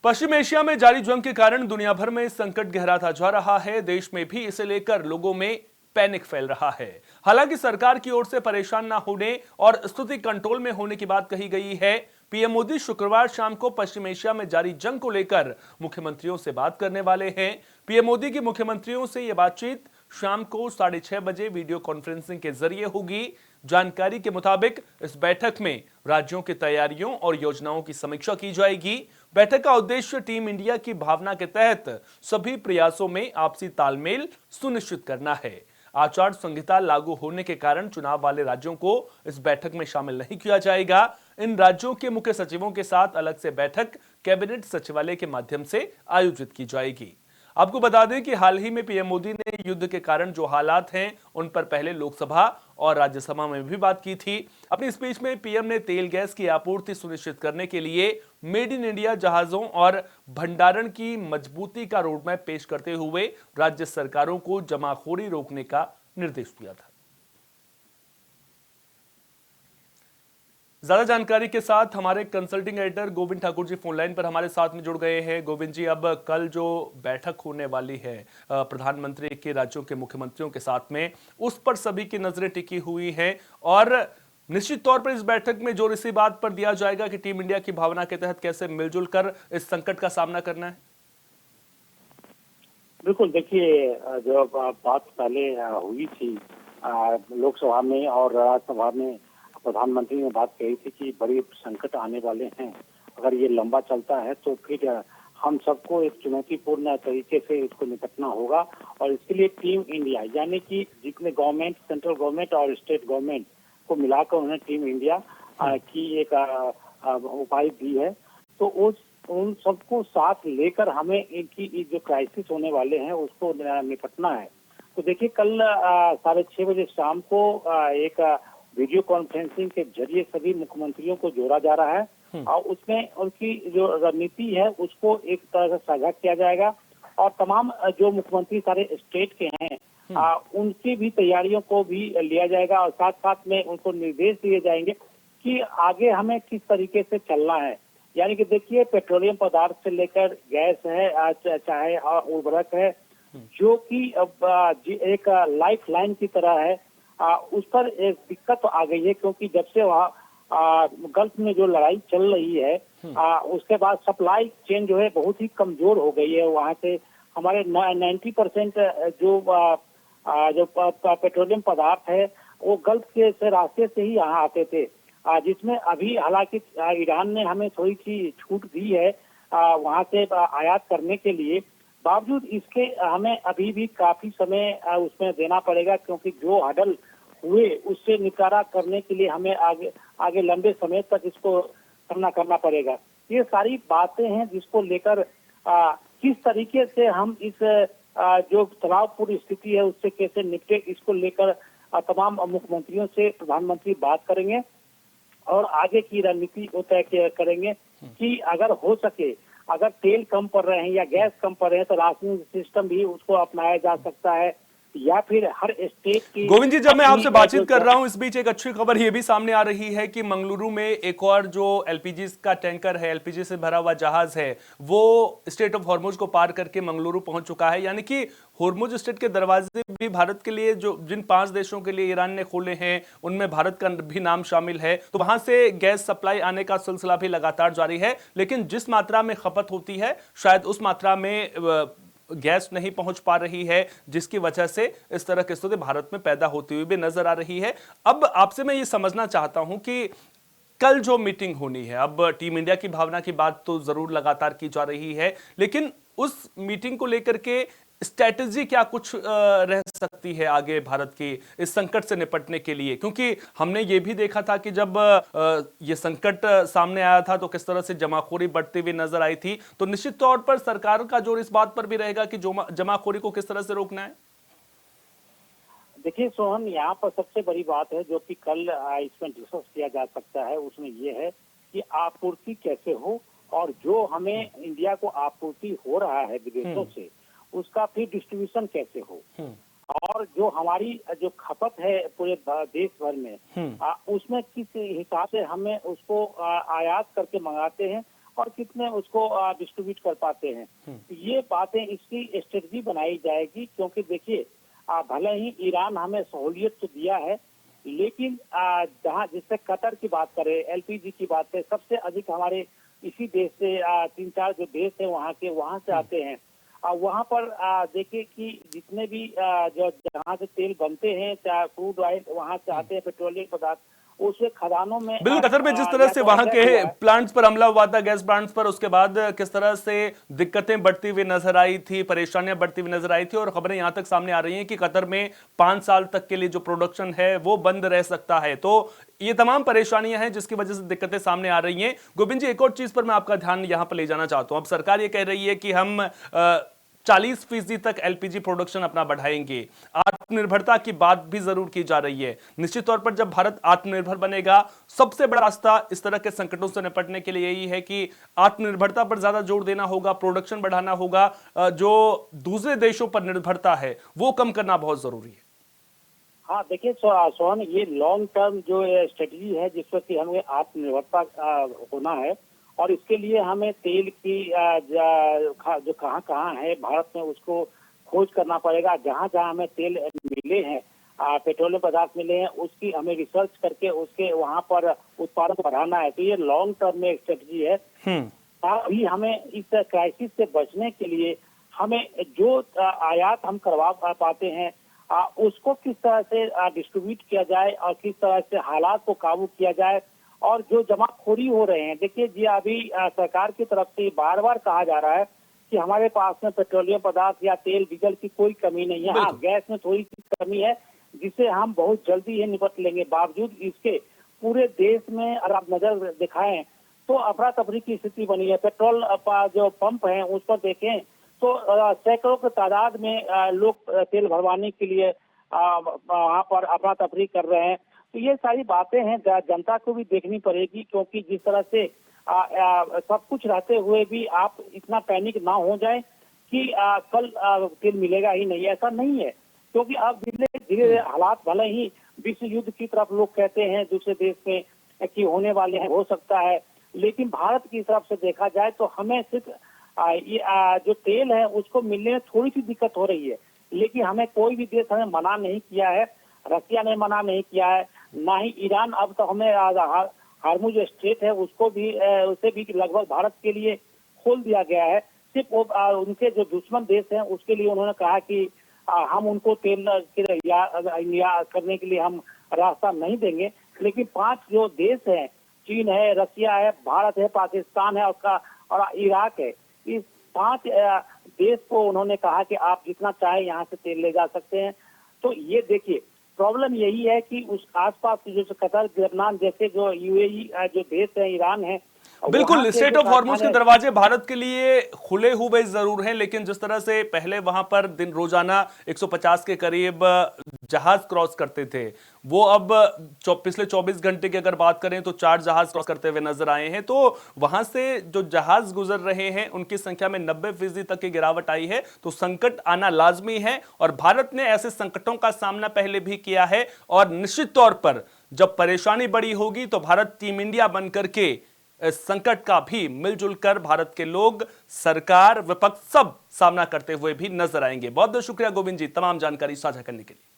पश्चिम Asia में जारी जंग के कारण दुनिया भर में संकट गहराता जा रहा है। देश में भी इसे लेकर लोगों में पैनिक फैल रहा है। हालांकि सरकार की ओर से परेशान न होने और स्थिति कंट्रोल में होने की बात कही गई है। पीएम मोदी शुक्रवार शाम को पश्चिम एशिया में जारी जंग को लेकर मुख्यमंत्रियों से बात करने वाले हैं। पीएम मोदी की मुख्यमंत्रियों से यह बातचीत शाम को 6:30 बजे वीडियो कॉन्फ्रेंसिंग के जरिए होगी। जानकारी के मुताबिक इस बैठक में राज्यों की तैयारियों और योजनाओं की समीक्षा की जाएगी। बैठक का उद्देश्य टीम इंडिया की भावना के तहत सभी प्रयासों में आपसी तालमेल सुनिश्चित करना है। आचार संहिता लागू होने के कारण चुनाव वाले राज्यों को इस बैठक में शामिल नहीं किया जाएगा। इन राज्यों के मुख्य सचिवों के साथ अलग से बैठक कैबिनेट सचिवालय के माध्यम से आयोजित की जाएगी। आपको बता दें कि हाल ही में पीएम मोदी ने युद्ध के कारण जो हालात हैं उन पर पहले लोकसभा और राज्यसभा में भी बात की थी। अपनी स्पीच में पीएम ने तेल गैस की आपूर्ति सुनिश्चित करने के लिए मेड इन इंडिया जहाजों और भंडारण की मजबूती का रोडमैप पेश करते हुए राज्य सरकारों को जमाखोरी रोकने का निर्देश दिया था। ज्यादा जानकारी के साथ हमारे consulting editor Govind Thakur ji phone line पर हमारे साथ में जुड़ गए हैं। गोविंद जी, अब कल जो बैठक होने वाली है प्रधानमंत्री के राज्यों के मुख्यमंत्रियों के साथ में, उस पर सभी की नजरें टिकी हुई हैं और निश्चित तौर पर इस बैठक में जोर इसी बात पर दिया जाएगा कि टीम इंडिया की भावना के तहत कैसे मिलजुल कर इस संकट का सामना करना है। बिल्कुल, देखिए जो बात पहले हुई थी लोकसभा में और राज्यसभा में, प्रधानमंत्री ने बात कही थी कि बड़े संकट आने वाले हैं। अगर ये लंबा चलता है तो फिर हम सबको एक चुनौतीपूर्ण तरीके से इसको निपटना होगा और इसके लिए टीम इंडिया यानी कि जितने गवर्नमेंट, सेंट्रल गवर्नमेंट और स्टेट गवर्नमेंट को मिलाकर उन्होंने टीम इंडिया की एक उपाय दी है। तो उन सबको साथ लेकर हमें इनकी जो क्राइसिस होने वाले हैं उसको निपटना है। तो देखिए, कल 6:30 बजे शाम को एक वीडियो कॉन्फ्रेंसिंग के जरिए सभी मुख्यमंत्रियों को जोड़ा जा रहा है और उसमें उनकी जो रणनीति है उसको एक तरह से साझा किया जाएगा और तमाम जो मुख्यमंत्री सारे स्टेट के हैं उनकी भी तैयारियों को भी लिया जाएगा और साथ साथ में उनको निर्देश दिए जाएंगे कि आगे हमें किस तरीके से चलना है। यानी कि देखिए, पेट्रोलियम पदार्थ से लेकर गैस है, चाहे उर्वरक है, जो कि एक लाइफ लाइन की तरह है, उस पर एक दिक्कत आ गई है क्योंकि जब से वहाँ गल्फ में जो लड़ाई चल रही है उसके बाद सप्लाई चेन जो है बहुत ही कमजोर हो गई है। वहाँ से हमारे 90% जो पेट्रोलियम पदार्थ है वो गल्फ के से रास्ते से ही यहाँ आते थे, जिसमें अभी हालांकि ईरान ने हमें थोड़ी सी छूट दी है वहाँ से आयात करने के लिए। बावजूद इसके हमें अभी भी काफी समय उसमें देना पड़ेगा क्योंकि जो हडल हुए उससे निपटारा करने के लिए हमें आगे लंबे समय तक इसको करना पड़ेगा। ये सारी बातें हैं जिसको लेकर किस तरीके से हम इस जो तनावपूर्ण स्थिति है उससे कैसे निपटे, इसको लेकर तमाम मुख्यमंत्रियों से प्रधानमंत्री बात करेंगे और आगे की रणनीति तय करेंगे कि अगर हो सके, अगर तेल कम पड़ रहे हैं या गैस कम पड़ रहे हैं तो राशनिंग सिस्टम भी उसको अपनाया जा सकता है या फिर हर स्टेट की। गोविंद जी, जब मैं आपसे बातचीत कर रहा हूं इस बीच एक अच्छी खबर यह भी सामने आ रही है कि मंगलुरु में एक और जो एलपीजी का टैंकर है, एलपीजी से भरा हुआ जहाज है, वो स्टेट ऑफ हॉर्मुज को पार करके मंगलुरु पहुंच चुका है। यानी कि हॉर्मुज स्टेट के दरवाजे भी भारत के लिए, जो जिन 5 देशों के लिए ईरान ने खोले हैं उनमें भारत का भी नाम शामिल है। तो वहां से गैस सप्लाई आने का सिलसिला भी लगातार जारी है, लेकिन जिस मात्रा में खपत होती है शायद उस मात्रा में गैस नहीं पहुंच पा रही है, जिसकी वजह से इस तरह की स्थिति भारत में पैदा होती हुई भी नजर आ रही है। अब आपसे मैं ये समझना चाहता हूं कि कल जो मीटिंग होनी है, अब टीम इंडिया की भावना की बात तो जरूर लगातार की जा रही है, लेकिन उस मीटिंग को लेकर के स्ट्रैटेजी क्या कुछ रह सकती है आगे भारत की इस संकट से निपटने के लिए? क्योंकि हमने ये भी देखा था कि जब ये संकट सामने आया था तो किस तरह से जमाखोरी बढ़ती हुई नजर आई थी। तो निश्चित तौर पर सरकार का जोर इस बात पर भी रहेगा कि जमाखोरी को किस तरह से रोकना है। देखिए सोहन, यहाँ पर सबसे बड़ी बात है जो कि कल इसमें डिस्कस किया जा सकता है, उसमें ये है कि आपूर्ति कैसे हो और जो हमें इंडिया को आपूर्ति हो रहा है विदेशों से उसका फिर डिस्ट्रीब्यूशन कैसे हो और जो हमारी जो खपत है पूरे देश भर में उसमें किस हिसाब से हमें उसको आयात करके मंगाते हैं और कितने उसको डिस्ट्रीब्यूट कर पाते हैं। तो ये बातें, इसकी स्ट्रेटजी बनाई जाएगी, क्योंकि देखिए भले ही ईरान हमें सहूलियत तो दिया है, लेकिन जहाँ जिससे कतर की बात करें, एलपीजी की बात करें, सबसे अधिक हमारे इसी देश से 3-4 जो देश है वहाँ से आते हैं। वहाँ पर देखिए कि जितने भी जो जहाँ से तेल बनते हैं, चाहे क्रूड ऑयल वहाँ से आते हैं, पेट्रोलियम पदार्थ, उसके खदानों में बिल्कुल। कतर में जिस तरह से वहां के प्लांट्स पर हमला हुआ था, गैस प्लांट्स पर, उसके बाद किस तरह से दिक्कतें बढ़ती हुई नजर आई थी, परेशानियां बढ़ती हुई नजर आई थी, और खबरें यहां तक सामने आ रही हैं कि कतर में 5 साल तक के लिए जो प्रोडक्शन है वो बंद रह सकता है। तो ये तमाम परेशानियां हैं जिसकी वजह से दिक्कतें सामने आ रही हैं। गोविंद जी, एक और चीज पर मैं आपका ध्यान यहां पर ले जाना चाहता हूं। अब सरकार ये कह रही है कि हम 40% तक एलपीजी प्रोडक्शन अपना बढ़ाएंगे। आत्मनिर्भरता की बात भी जरूर की जा रही है। निश्चित तौर पर जब भारत आत्मनिर्भर बनेगा, सबसे बड़ा रास्ता इस तरह के संकटों से निपटने के लिए यही है कि आत्मनिर्भरता पर ज्यादा जोर देना होगा, प्रोडक्शन बढ़ाना होगा। जो दूसरे देशों पर निर्भरता है वो कम करना बहुत जरूरी है। हाँ देखिए सोहन, ये लॉन्ग टर्म जो स्ट्रेटजी है जिससे कि हमें आत्मनिर्भरता होना है, और इसके लिए हमें तेल की जो कहाँ कहाँ है भारत में उसको खोज करना पड़ेगा। जहाँ जहाँ हमें तेल मिले हैं, पेट्रोलियम पदार्थ मिले हैं, उसकी हमें रिसर्च करके उसके वहाँ पर उत्पादन बढ़ाना है। तो ये लॉन्ग टर्म में एक स्ट्रेटजी है। अभी हमें इस क्राइसिस से बचने के लिए हमें जो आयात हम करवा पाते हैं उसको किस तरह से डिस्ट्रीब्यूट किया जाए और किस तरह से हालात को काबू किया जाए, और जो जमाखोरी हो रहे हैं, देखिए जी अभी सरकार की तरफ से बार बार कहा जा रहा है कि हमारे पास में पेट्रोलियम पदार्थ या तेल डीजल की कोई कमी नहीं है। हाँ, गैस में थोड़ी सी कमी है जिसे हम बहुत जल्दी ही निपट लेंगे। बावजूद इसके पूरे देश में अगर आप नजर दिखाएं तो अफरा तफरी की स्थिति बनी है। पेट्रोल जो पंप है उस पर देखें तो सैकड़ों की तादाद में लोग तेल भरवाने के लिए वहाँ पर अफरा तफरी कर रहे हैं। तो ये सारी बातें हैं, जनता को भी देखनी पड़ेगी, क्योंकि जिस तरह से सब कुछ रहते हुए भी आप इतना पैनिक ना हो जाए कि कल तेल मिलेगा ही नहीं, ऐसा नहीं है। क्योंकि अब धीरे धीरे हालात भले ही विश्व युद्ध की तरफ लोग कहते हैं दूसरे देश में कि होने वाले हैं, हो सकता है, लेकिन भारत की तरफ से देखा जाए तो हमें सिर्फ जो तेल है उसको मिलने में थोड़ी सी दिक्कत हो रही है, लेकिन हमें कोई भी देश हमें मना नहीं किया है। रसिया ने मना नहीं किया है, ना ही ईरान। अब तो हमें हार्मुज स्ट्रेट है उसको भी उसे भी लगभग भारत के लिए खोल दिया गया है। सिर्फ उनके जो दुश्मन देश हैं उसके लिए उन्होंने कहा कि हम उनको तेल करने के लिए हम रास्ता नहीं देंगे। लेकिन 5 जो देश हैं, चीन है, रसिया है, भारत है, पाकिस्तान है और इराक है, इस 5 देश को उन्होंने कहा कि आप जितना चाहे यहाँ से तेल ले जा सकते हैं। तो ये देखिए प्रॉब्लम यही है कि उस आसपास जो कतर, लेबनान जैसे जो यूएई जो देश है, ईरान है, बिल्कुल स्ट्रेट ऑफ हॉर्मुज के दरवाजे भारत के लिए खुले हुए जरूर हैं, लेकिन जिस तरह से पहले वहां पर दिन रोजाना 150 के करीब जहाज क्रॉस करते थे, वो अब पिछले 24 घंटे की अगर बात करें तो 4 जहाज क्रॉस करते हुए नजर आए हैं। तो वहां से जो जहाज गुजर रहे हैं उनकी संख्या में 90% तक की गिरावट आई है। तो संकट आना लाजमी है, और भारत ने ऐसे संकटों का सामना पहले भी किया है। और निश्चित तौर पर जब परेशानी बड़ी होगी तो भारत टीम इंडिया बनकर के संकट का भी मिलजुल कर भारत के लोग, सरकार, विपक्ष सब सामना करते हुए भी नजर आएंगे। बहुत बहुत शुक्रिया गोविंद जी तमाम जानकारी साझा करने के लिए।